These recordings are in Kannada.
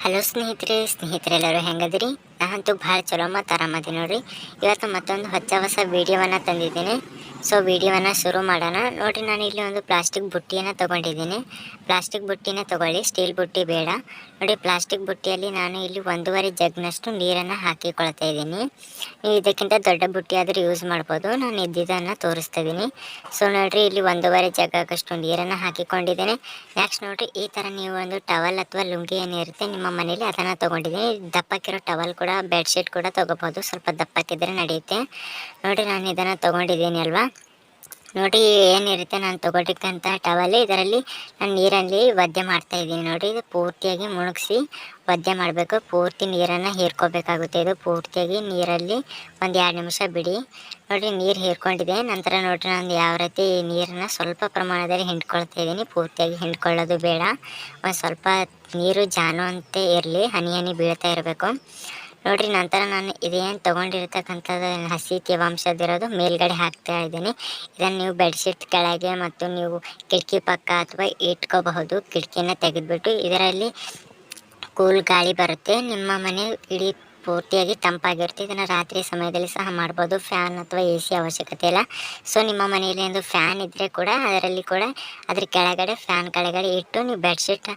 ಹಲೋ ಸ್ನೇಹಿತರೆಲ್ಲರೂ ಹೆಂಗದಿರಿ? ನಾನಂತೂ ಭಾಳ ಚಲೋ ಮತ್ತು ಆರಾಮದೀನಿ ನೋಡ್ರಿ. ಇವತ್ತು ಮತ್ತೊಂದು ಹೊಸ ವಿಡಿಯೋವನ್ನು ತಂದಿದ್ದೀನಿ. ಸೊ ವಿಡಿಯೋವನ್ನು ಶುರು ಮಾಡೋಣ. ನೋಡಿರಿ, ನಾನು ಇಲ್ಲಿ ಒಂದು ಪ್ಲಾಸ್ಟಿಕ್ ಬುಟ್ಟಿಯನ್ನು ತೊಗೊಂಡಿದ್ದೀನಿ. ಪ್ಲಾಸ್ಟಿಕ್ ಬುಟ್ಟಿನೇ ತೊಗೊಳ್ಳಿ, ಸ್ಟೀಲ್ ಬುಟ್ಟಿ ಬೇಡ. ನೋಡಿ, ಪ್ಲಾಸ್ಟಿಕ್ ಬುಟ್ಟಿಯಲ್ಲಿ ನಾನು ಇಲ್ಲಿ 1.5 ಜಗ್ನಷ್ಟು ನೀರನ್ನು ಹಾಕಿಕೊಳ್ತಾ ಇದ್ದೀನಿ. ನೀವು ಇದಕ್ಕಿಂತ ದೊಡ್ಡ ಬುಟ್ಟಿ ಆದರೂ ಯೂಸ್ ಮಾಡ್ಬೋದು. ನಾನು ಇದ್ದಿದ್ದನ್ನು ತೋರಿಸ್ತಾ ಇದ್ದೀನಿ. ಸೊ ನೋಡಿರಿ, ಇಲ್ಲಿ 1.5 ಜಗ್ ಆಗಷ್ಟು ನೀರನ್ನು ಹಾಕಿಕೊಂಡಿದ್ದೇನೆ. ನೆಕ್ಸ್ಟ್ ನೋಡಿರಿ, ಈ ಥರ ನೀವು ಒಂದು ಟವಲ್ ಅಥವಾ ಲುಂಗಿ ಏನಿರುತ್ತೆ ನಿಮ್ಮ ಮನೇಲಿ ಅದನ್ನು ತೊಗೊಂಡಿದ್ದೀನಿ. ದಪ್ಪಕ್ಕಿರೋ ಟವಲ್ ಕೂಡ, ಬೆಡ್ಶೀಟ್ ಕೂಡ ತೊಗೋಬೋದು. ಸ್ವಲ್ಪ ದಪ್ಪಕ್ಕಿದ್ರೆ ನಡೆಯುತ್ತೆ. ನೋಡಿ, ನಾನು ಇದನ್ನು ತೊಗೊಂಡಿದ್ದೀನಿ ಅಲ್ವಾ. ನೋಡಿ, ಏನಿರುತ್ತೆ ನಾನು ತೊಗೊಂಡಿಕ್ಕಂಥ ಟವಲ್, ಇದರಲ್ಲಿ ನಾನು ನೀರಲ್ಲಿ ಒದ್ದೆ ಮಾಡ್ತಾ ಇದ್ದೀನಿ. ನೋಡಿ, ಇದು ಪೂರ್ತಿಯಾಗಿ ಮುಳುಗಿಸಿ ಒದ್ದೆ ಮಾಡಬೇಕು. ಪೂರ್ತಿ ನೀರನ್ನು ಹೀರ್ಕೋಬೇಕಾಗುತ್ತೆ. ಇದು ಪೂರ್ತಿಯಾಗಿ ನೀರಲ್ಲಿ 1-2 ನಿಮಿಷ ಬಿಡಿ. ನೋಡಿ, ನೀರು ಹೀರ್ಕೊಂಡಿದೆ. ನಂತರ ನೋಡಿರಿ, ನಾನು ಯಾವ ರೀತಿ ನೀರನ್ನು ಸ್ವಲ್ಪ ಪ್ರಮಾಣದಲ್ಲಿ ಹಿಂಡ್ಕೊಳ್ತಾ ಇದ್ದೀನಿ. ಪೂರ್ತಿಯಾಗಿ ಹಿಂಡ್ಕೊಳ್ಳೋದು ಬೇಡ. ಒಂದು ಸ್ವಲ್ಪ ನೀರು ಜಾನುವಂತೆ ಇರಲಿ, ಹನಿ ಹನಿ ಬೀಳ್ತಾ ಇರಬೇಕು. ನೋಡಿರಿ, ನಂತರ ನಾನು ಇದೇನು ತೊಗೊಂಡಿರ್ತಕ್ಕಂಥದ್ದು ಹಸಿ ತೇವಾಂಶದಿರೋದು ಮೇಲ್ಗಡೆ ಹಾಕ್ತಾ ಇದ್ದೀನಿ. ಇದನ್ನು ನೀವು ಬೆಡ್ಶೀಟ್ ಕೆಳಗೆ ಮತ್ತು ನೀವು ಕಿಟಕಿ ಪಕ್ಕ ಅಥವಾ ಇಟ್ಕೋಬಹುದು. ಕಿಟಕಿನ ತೆಗೆದುಬಿಟ್ಟು ಇದರಲ್ಲಿ ಕೂಲ್ ಗಾಳಿ ಬರುತ್ತೆ. ನಿಮ್ಮ ಮನೆ ಇಡೀ ಪೂರ್ತಿಯಾಗಿ ತಂಪಾಗಿರುತ್ತೆ. ಇದನ್ನು ರಾತ್ರಿ ಸಮಯದಲ್ಲಿ ಸಹ ಮಾಡ್ಬೋದು. ಫ್ಯಾನ್ ಅಥವಾ AC ಅವಶ್ಯಕತೆ ಇಲ್ಲ. ಸೊ ನಿಮ್ಮ ಮನೆಯಲ್ಲಿ ಒಂದು ಫ್ಯಾನ್ ಇದ್ದರೆ ಕೂಡ ಅದರಲ್ಲಿ ಕೂಡ ಅದ್ರ ಕೆಳಗಡೆ ಫ್ಯಾನ್ ಕೆಳಗಡೆ ಇಟ್ಟು ನೀವು ಬೆಡ್ಶೀಟ್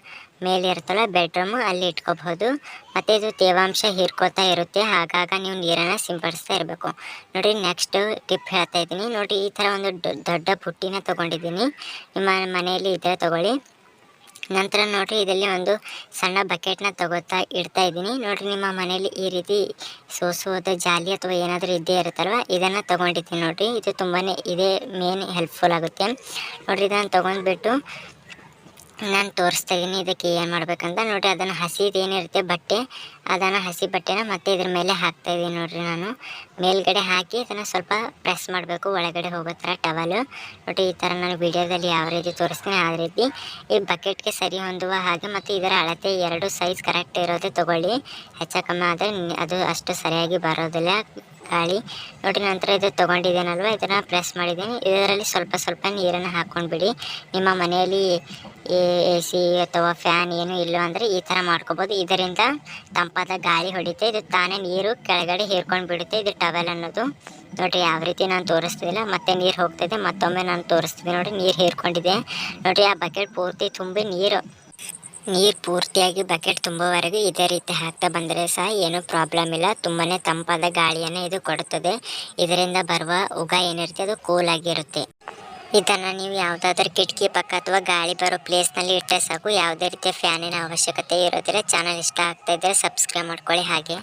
ಮೇಲೆ ಇರುತ್ತಲ್ಲ ಬೆಡ್ರೂಮು, ಅಲ್ಲಿ ಇಟ್ಕೋಬಹುದು. ಮತ್ತು ಇದು ತೇವಾಂಶ ಹೀರ್ಕೋತಾ ಇರುತ್ತೆ. ಆಗಾಗ ನೀವು ನೀರನ್ನು ಸಿಂಪಡಿಸ್ತಾ ಇರಬೇಕು. ನೋಡಿ, ನೆಕ್ಸ್ಟ್ ಟಿಪ್ ಹೇಳ್ತಾ ಇದ್ದೀನಿ. ನೋಡಿ, ಈ ಥರ ಒಂದು ದೊಡ್ಡ ಬುಟ್ಟಿನ ತೊಗೊಂಡಿದ್ದೀನಿ. ನಿಮ್ಮ ಮನೆಯಲ್ಲಿ ಇದ್ದರೆ ತೊಗೊಳ್ಳಿ. ನಂತರ ನೋಡಿರಿ, ಇದರಲ್ಲಿ ಒಂದು ಸಣ್ಣ ಬಕೆಟ್ನ ಇಡ್ತಾ ಇದ್ದೀನಿ. ನೋಡಿರಿ, ನಿಮ್ಮ ಮನೆಯಲ್ಲಿ ಈ ರೀತಿ ಸೋಸುವುದು ಜಾಲಿ ಅಥವಾ ಏನಾದರೂ ಇದ್ದೇ ಇರುತ್ತಲ್ವ, ಇದನ್ನು ತೊಗೊಂಡಿದ್ದೀನಿ. ನೋಡಿರಿ, ಇದು ತುಂಬಾ ಇದೇ ಮೇನ್ ಹೆಲ್ಪ್ಫುಲ್ ಆಗುತ್ತೆ. ನೋಡಿರಿ, ಇದನ್ನು ತೊಗೊಂಡ್ಬಿಟ್ಟು ನಾನು ತೋರಿಸ್ತಾ ಇದ್ದೀನಿ ಇದಕ್ಕೆ ಏನು ಮಾಡಬೇಕಂತ. ನೋಡಿರಿ, ಅದನ್ನು ಹಸಿದೇನಿರುತ್ತೆ ಬಟ್ಟೆ, ಅದನ್ನು ಹಸಿ ಬಟ್ಟೆನ ಮತ್ತೆ ಇದ್ರ ಮೇಲೆ ಹಾಕ್ತಾ ಇದ್ದೀನಿ. ನೋಡಿರಿ, ನಾನು ಮೇಲ್ಗಡೆ ಹಾಕಿ ಇದನ್ನು ಸ್ವಲ್ಪ ಪ್ರೆಸ್ ಮಾಡಬೇಕು ಒಳಗಡೆ ಹೋಗೋ ಥರ ಟವಲು. ನೋಡಿ, ಈ ಥರ ನಾನು ವಿಡಿಯೋದಲ್ಲಿ ಯಾವ ರೀತಿ ತೋರಿಸ್ತೀನಿ ಆ ರೀತಿ ಈ ಬಕೆಟ್ಗೆ ಸರಿ ಹೊಂದುವ ಹಾಗೆ ಮತ್ತು ಇದರ ಅಳತೆ 2 ಸೈಜ್ ಕರೆಕ್ಟ್ ಇರೋದೇ ತೊಗೊಳ್ಳಿ. ಹೆಚ್ಚು ಕಮ್ಮಿ ಆದರೆ ಅದು ಅಷ್ಟು ಸರಿಯಾಗಿ ಬರೋದಿಲ್ಲ ಗಾಳಿ. ನೋಡಿ, ನಂತರ ಇದು ತೊಗೊಂಡಿದ್ದೇನಲ್ವ, ಇದನ್ನು ಪ್ರೆಸ್ ಮಾಡಿದ್ದೀನಿ. ಇದರಲ್ಲಿ ಸ್ವಲ್ಪ ಸ್ವಲ್ಪ ನೀರನ್ನು ಹಾಕ್ಕೊಂಡ್ಬಿಡಿ. ನಿಮ್ಮ ಮನೆಯಲ್ಲಿ AC ಅಥವಾ ಫ್ಯಾನ್ ಏನು ಇಲ್ಲ ಅಂದರೆ ಈ ಥರ ಮಾಡ್ಕೋಬೋದು. ಇದರಿಂದ ತಂಪಾದ ಗಾಳಿ ಹೊಡಿತೆ. ಇದು ತಾನೇ ನೀರು ಕೆಳಗಡೆ ಹೀರ್ಕೊಂಡು ಬಿಡುತ್ತೆ, ಇದು ಟವೆಲ್ ಅನ್ನೋದು. ನೋಡಿರಿ, ಯಾವ ರೀತಿ ನಾನು ತೋರಿಸ್ತಿದ್ದಿಲ್ಲ, ಮತ್ತೆ ನೀರು ಹೋಗ್ತಿದೆ. ಮತ್ತೊಮ್ಮೆ ನಾನು ತೋರಿಸ್ತಿದ್ದೆ. ನೋಡಿ, ನೀರು ಹೀರ್ಕೊಂಡಿದೆ. ನೋಡಿರಿ, ಆ ಬಕೆಟ್ ಪೂರ್ತಿ ತುಂಬಿ ನೀರು ಪೂರ್ತಿಯಾಗಿ ಬಕೆಟ್ ತುಂಬುವವರೆಗೂ ಇದೇ ರೀತಿ ಹಾಕ್ತಾ ಬಂದರೆ ಸಹ ಏನೂ ಪ್ರಾಬ್ಲಮ್ ಇಲ್ಲ. ತುಂಬಾ ತಂಪಾದ ಗಾಳಿಯನ್ನು ಇದು ಕೊಡುತ್ತದೆ. ಇದರಿಂದ ಬರುವ ಉಗ ಏನಿರುತ್ತೆ ಅದು ಕೂಲ್ ಆಗಿರುತ್ತೆ. ಇದನ್ನು ನೀವು ಯಾವುದಾದ್ರೂ ಕಿಟಕಿ ಪಕ್ಕ ಅಥವಾ ಗಾಳಿ ಬರೋ ಪ್ಲೇಸ್ನಲ್ಲಿ ಇಟ್ಟರೆ ಸಾಕು. ಯಾವುದೇ ರೀತಿಯ ಫ್ಯಾನಿನ ಅವಶ್ಯಕತೆ ಇರೋದಿಲ್ಲ. ಚಾನಲ್ ಇಷ್ಟ ಆಗ್ತಾ ಇದ್ದರೆ ಸಬ್ಸ್ಕ್ರೈಬ್ ಮಾಡ್ಕೊಳ್ಳಿ ಹಾಗೆ.